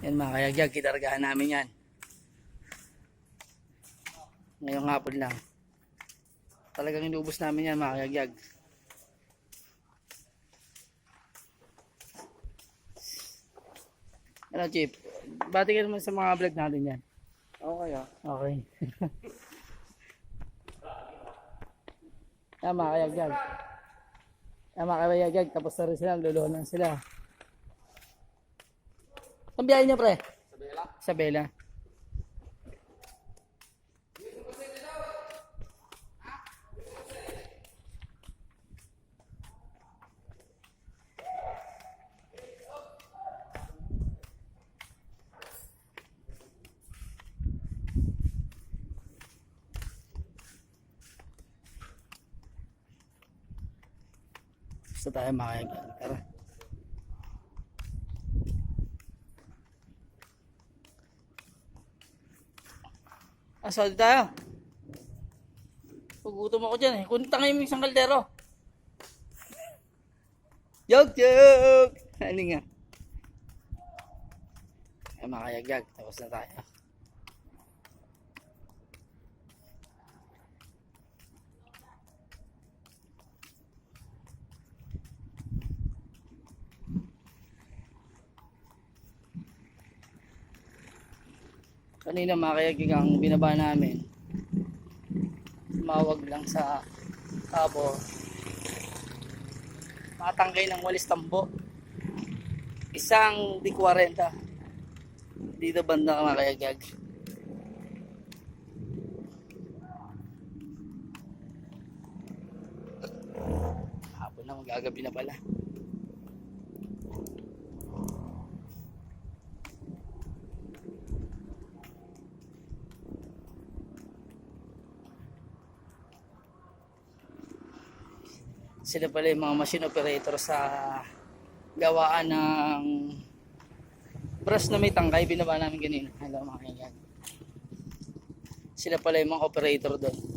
Yan mga kayagyag, kitargahan namin yan. Ngayong hapon lang. Talagang inubos namin yan mga kayagyag. Ano Chip? Bati ka naman sa mga vlog natin yan. Okay ah. Okay. Yan mga kayagyag. Yan mga kayagyag, tapos na rin sila, lulunan sila. Ang biyahe niyo pre? Sa Bela? Sa Bela. Gusto tayo makakagyan. Tara. Asal tayo. Pugutom ako dyan eh. Kunta ngayon yung isang kaldero. Joke! Ano nga? Ay makayagag. Tapos na tayo. Kanina makayagig ang binaba namin. Mawag lang sa tabo. Matangkay ng walis tambo. Isang di 40. Dito banda ka makayagag. Hapon na, magagabi na pala. Sila pala yung mga machine operator sa gawaan ng brush na may tangkay. Binaba namin ganun. Hello mga kaibigan. Sila pala yung mga operator doon.